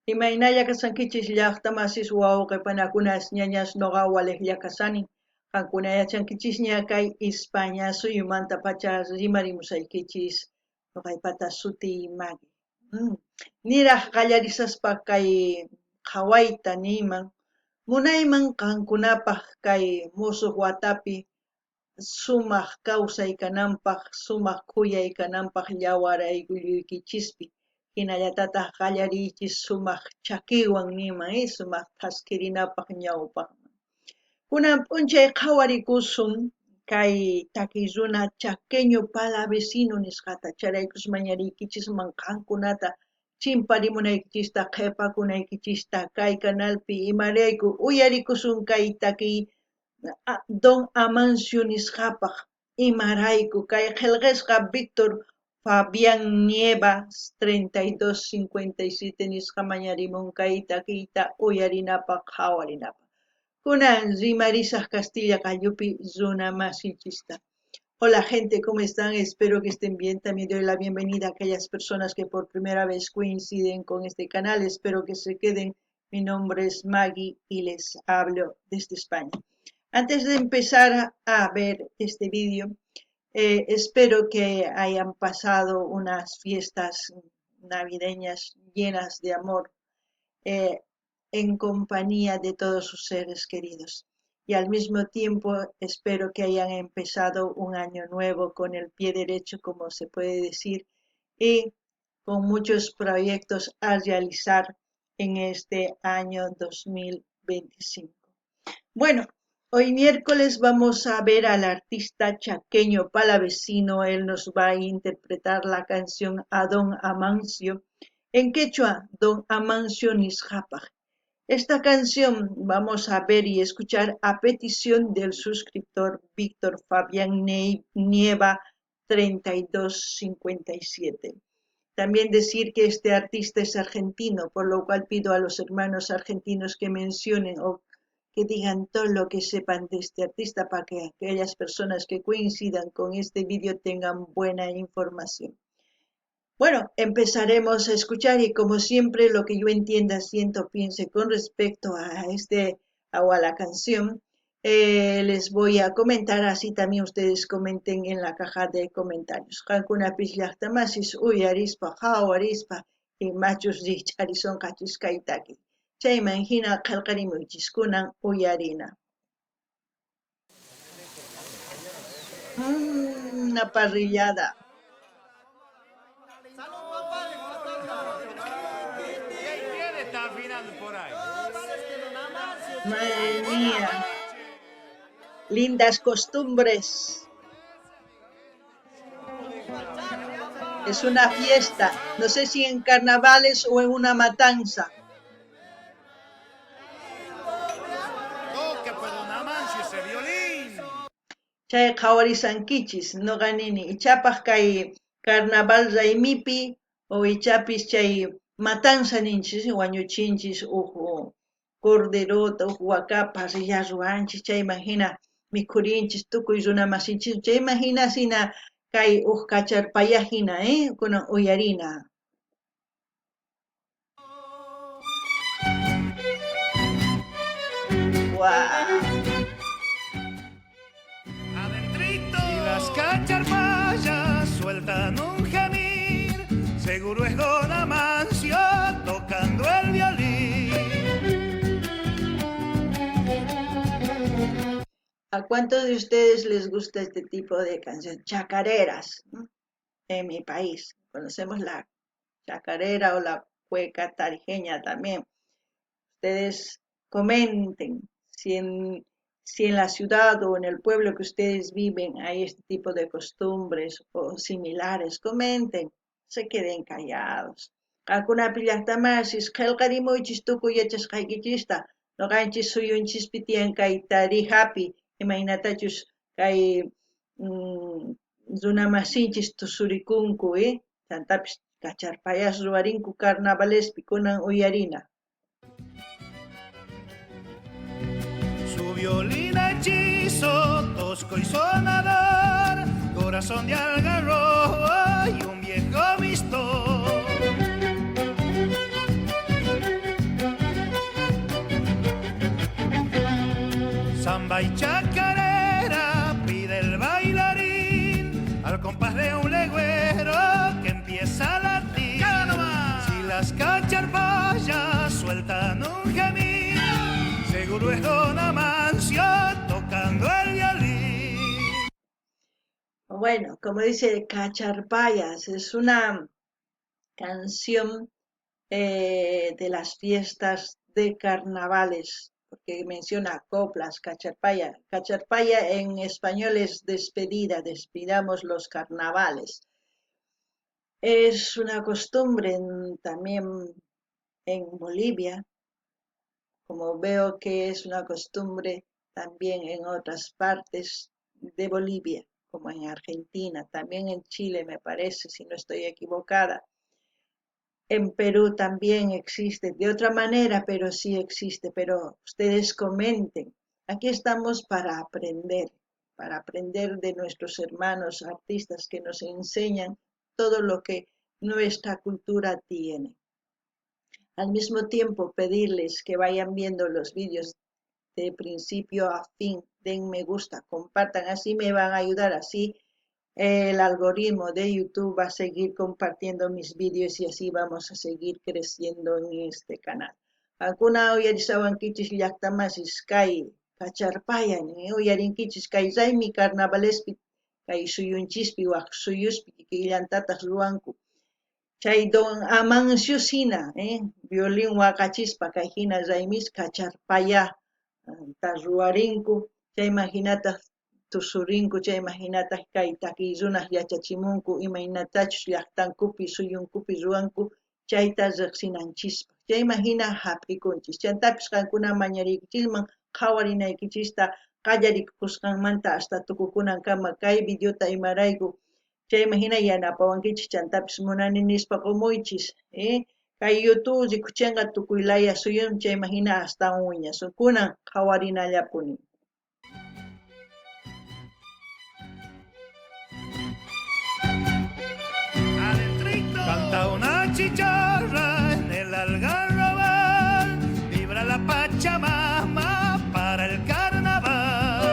Imaynalla kasankichis llaqtamasis wawqipanakunas ñañas noqa waliqlla kasani. Qankuna yachankichis ña kay España suyumanta pacha rimarimusaykichis noqaypata suti Maggie. Niraq qallarisaspa kay qhawayta niyman munayman qankunapaq kay musuq watapi sumaq kawsaykananpaq sumaq khuyaykananpaq yawaraykullaykichispi hinallatataq qallariychis sumaq chakiwan niyman sumaq thaskirinapaq ñawpaq. Kunan p'unchay qhawarikusun kay takiy runa chaqueño palavecino nisqata charaykus mañariykichis qankunata chimparimunaykichista qhipakunaykichista kay kanalpi imarayku uyarikusun kay takiy Don Amancio nisqapaq imarayku kay qillqisqa Víctor Fabián Nieva 3257 nisqa mañarimun kay takiyta uyarinapaq qhawarinapaq. Kunan rimarisaq Castilla Callupi runa masinchista. Hola gente, ¿cómo están? Espero que estén bien. También doy la bienvenida a aquellas personas que por primera vez coinciden con este canal. Espero que se queden. Mi nombre es Maggie y les hablo desde España. Antes de empezar a ver este vídeo, espero que hayan pasado unas fiestas navideñas llenas de amor en compañía de todos sus seres queridos. Y al mismo tiempo espero que hayan empezado un año nuevo con el pie derecho, como se puede decir, y con muchos proyectos a realizar en este año 2025. Bueno, hoy miércoles vamos a ver al artista chaqueño palavecino. Él nos va a interpretar la canción a Don Amancio, en quechua, Don Amancio Nisqapaq. Esta canción vamos a ver y escuchar a petición del suscriptor Víctor Fabián Nieva 3257. También decir que este artista es argentino, por lo cual pido a los hermanos argentinos que mencionen o que digan todo lo que sepan de este artista para que aquellas personas que coincidan con este vídeo tengan buena información. Bueno, empezaremos a escuchar y como siempre lo que yo entienda, siento, piense con respecto a la canción, les voy a comentar, así también ustedes comenten en la caja de comentarios. Qankunapis llaqtamasis uyarispa, hawarispa, y machos richarison kachiscaitaki. Chayman hina qillqarimuychis kunan uyarina. Una parrillada. Madre mía, lindas costumbres. Es una fiesta, no sé si en carnavales o en una matanza. Chay qhawarisankichis noqanini ichapaq kay carnaval raymipi o ichapis chay matanza ninchis wañuchinchis corderota wakapa rilla ruanchis chayman hina mikhurinchis tukuy runa masinchis chayman hina sina kay kacharpaya hina kunan uyarina. Wow. Las cacharpayas sueltan un gemir, seguro es Don Amancio tocando el violín. ¿A cuántos de ustedes les gusta este tipo de canción? Chacareras, ¿no? En mi país conocemos la chacarera o la cueca tarijeña también. Ustedes comenten si en la ciudad o en el pueblo que ustedes viven hay este tipo de costumbres o similares, comenten, se queden callados. Qankunapi llaqtamasis qillqarimuychis tukuy yachasqaykichista, noqanchis suyunchisppi tiyan kay tarijapi imaynatachus kay runa masinchis tusurikunku, chantapis kacharpayas ruwarinku carnavalespi kunan uyarina. Su violín hechizo, tosco y sonador, corazón de algarrobo y un viejo visto. samba y chacarera pide el bailarín al compás de un legüero que empieza a latir. Si las cacharpayas sueltan un gemido, seguro es Don Amancio tocando el violín. Bueno, como dice Cacharpayas, es una canción de las fiestas de carnavales, porque menciona coplas, cacharpaya. Cacharpaya en español es despedida, despidamos los carnavales. Es una costumbre también en Bolivia, como veo que es una costumbre también en otras partes de Bolivia, como en Argentina, también en Chile me parece, si no estoy equivocada. En Perú también existe, de otra manera, pero sí existe, pero ustedes comenten. Aquí estamos para aprender de nuestros hermanos artistas que nos enseñan todo lo que nuestra cultura tiene. Al mismo tiempo, pedirles que vayan viendo los vídeos de principio a fin, den me gusta, compartan, así me van a ayudar, así el algoritmo de YouTube va a seguir compartiendo mis vídeos y así vamos a seguir creciendo en este canal. Alguna uyarisawankichis llaqtamasis kay kacharpayan uyarinkichis kay raymi carnavalespi kay suyunchispi waq suyuspi killantataq ruwanku. Chay Don Amancio sina, violín waqachispa kay hina raymis kacharpaya ruwarinku, chay imaginataq tusurinku, chay imaginataq kay takiy runaq yachachimunku imaynatachus llaqtankupi suyunkupi ruwanku chayta riqsinanchispa. Chay imagina hap'ikunchis. Chantapis qankuna mañariykichisman qhawarinaykichista qallarikukusqanmanta hasta tukukunankama kay videota imarayku chay imagina yanapawankichis chantapis munani nispa qumuychis, kay YouTube rikuchinqa tukuylaya suyum chay imagina hasta uñas kunan qhawarinallapuni. Adentrito canta una chicharra en el algarrobal, vibra la Pachamama para el carnaval.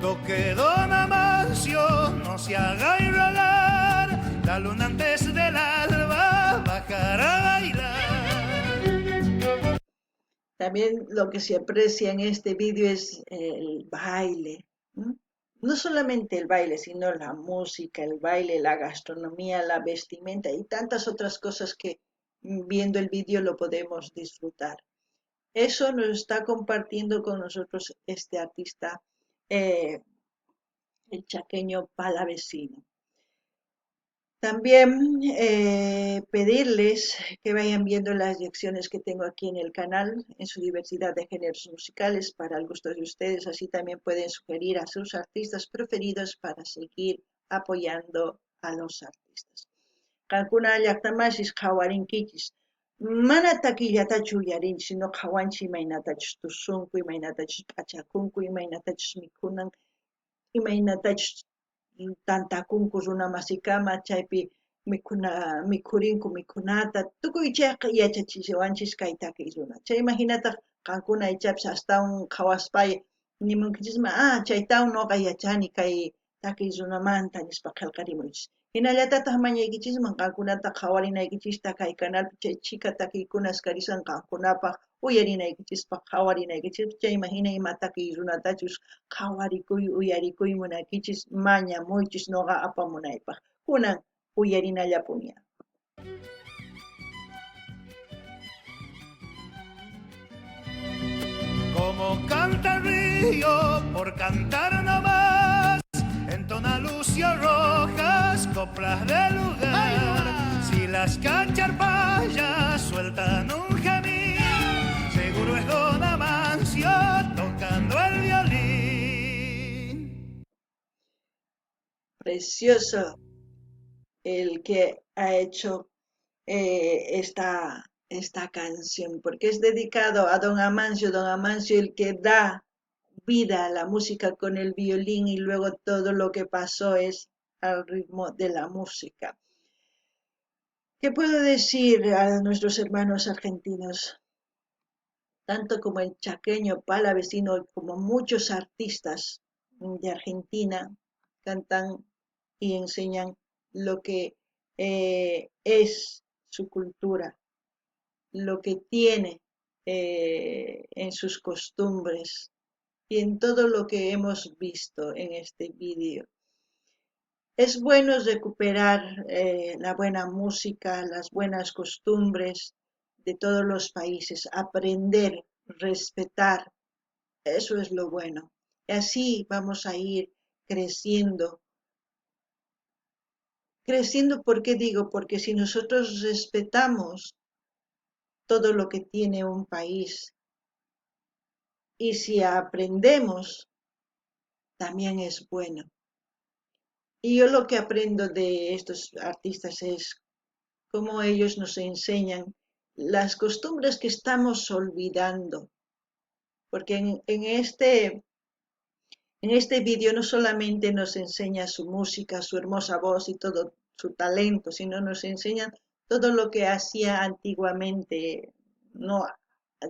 Toque Don Amancio, no se haga rogar, la luna antes del alba bajará a bailar. También lo que se aprecia en este vídeo es el baile. No solamente el baile, sino la música, el baile, la gastronomía, la vestimenta y tantas otras cosas que viendo el vídeo lo podemos disfrutar. Eso nos está compartiendo con nosotros este artista, el chaqueño palavecino. También pedirles que vayan viendo las lecciones que tengo aquí en el canal, en su diversidad de géneros musicales, para el gusto de ustedes. Así también pueden sugerir a sus artistas preferidos para seguir apoyando a los artistas. Kankuna llaqtamashis qhawarinkichis. Mana takillatachu uyarinchis, sino qhawanchis imaynatachus tusunku, imaynatachus p'achakunku, imaynatachus mikunan, imaynatachus tantakunku runa masikama chaypi mikhurinku mikhunata tukuy chayqa yachachishuwanchis kay takiy runa. Chay imaginataq qankuna ichapis astawan qhawaspay nimunkichisma chaytawan ñuqa yachani kay takiy runamanta nispa qillqarimuychis. Hinallatataq mañaykichisman qankunata qhawarinaykichista kay canalpi chay chika takiykunas karisan qankunapaq uyarinaykichispaq qhawarinaykichis chay imagina ima takiy runatachus qhawarikuy uyarikuy munaykichis mañamuychis ñuqa apamunaypaq kunan uyarinallapuni. Como canta el río por cantar nomás, entona Lucio Rojas coplas del lugar. Si las cacharpayas sueltan un gemido, seguro es Don Amancio tocando el violín. Precioso el que ha hecho esta canción, porque es dedicado a Don Amancio el que da vida a la música con el violín y luego todo lo que pasó es al ritmo de la música. ¿Qué puedo decir a nuestros hermanos argentinos? Tanto como el chaqueño palavecino como muchos artistas de Argentina cantan y enseñan lo que es su cultura, lo que tiene en sus costumbres y en todo lo que hemos visto en este vídeo. Es bueno recuperar la buena música, las buenas costumbres de todos los países, aprender, respetar, eso es lo bueno. Y así vamos a ir creciendo. Creciendo, ¿por qué digo? Porque si nosotros respetamos todo lo que tiene un país y si aprendemos, también es bueno. Y yo lo que aprendo de estos artistas es cómo ellos nos enseñan las costumbres que estamos olvidando. Porque en este vídeo no solamente nos enseña su música, su hermosa voz y todo su talento, sino nos enseñan todo lo que hacía antiguamente. No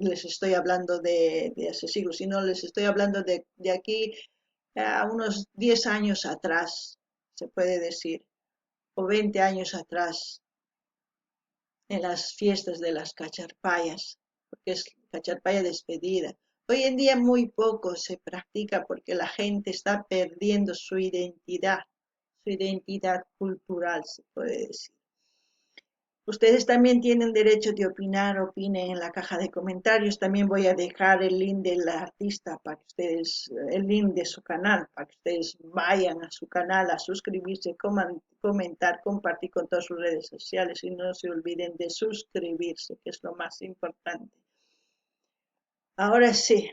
les estoy hablando de hace siglos, sino les estoy hablando de aquí a unos 10 años atrás, se puede decir, o 20 años atrás, en las fiestas de las cacharpayas, porque es cacharpaya despedida. Hoy en día muy poco se practica porque la gente está perdiendo su identidad cultural, se puede decir. Ustedes también tienen derecho de opinar, opinen en la caja de comentarios. También voy a dejar el link del artista para que ustedes, el link de su canal, para que ustedes vayan a su canal a suscribirse, comentar, compartir con todas sus redes sociales y no se olviden de suscribirse, que es lo más importante. Ahora sí,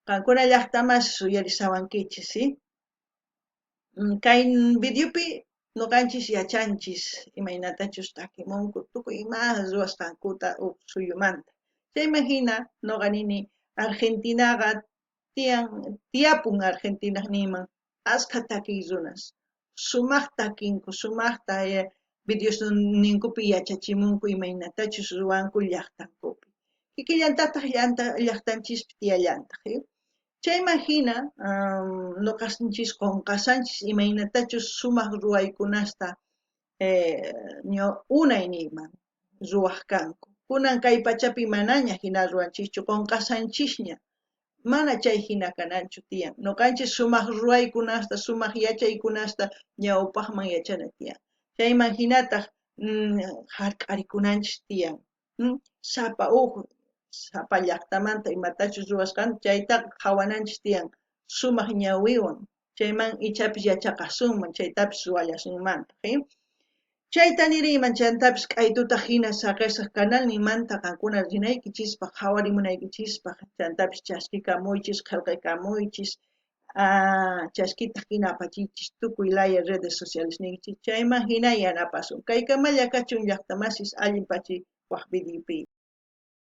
Cancún allá está más suyarisawankichis, ¿sí? Kain videopi noqanchis yachanchis imaynatachus takimunku tukuy mas ruwasqankuta suyumanta. Chaymahina noqa nini Argentinaqa tiyapun Argentina niman asqa takiy runas. Sumaq takinku, sumaqta videos ninkupi yachachimunku imaynatachus ruwanku llaqtankupi. Kikillantataq llaqtanchispi tiyallantaq, chaymahina ñuqanchis qunqasanchis imaynatachus sumaq ruwaykunasta unay niyman ruwaq kanku. Kunan kay pachapi manaña hina ruwanchischu qunqasanchisña. Mana chay hina kananchu tiyan. Ñuqanchis sumaq ruwaykunasta, sumaq yachaykunasta ñawpaqman yachana tiyan. Chayman hinataq hark'arikunanchis tiyan. Sapa sapa llaqtamanta imatachus ruwasqanta chaytaqa qhawananchis tiyan sumaq ñawiwan. Chayman ichapis yachaqasunman, chaytapis ruwallasunmanta. Chayta niriyman chantapis k'aytuta hina saqisaq canal nimanta qankuna rinaykichispaq, qhawarimunaykichispa, chantapis chaskikamuychis, qillqakamuychis, chaskita hina apachiychis tukuy laya redes sociales ninchis chayman hina yanapasun. Kaykamalla kachun llaqta masis allin pachi waq videopi.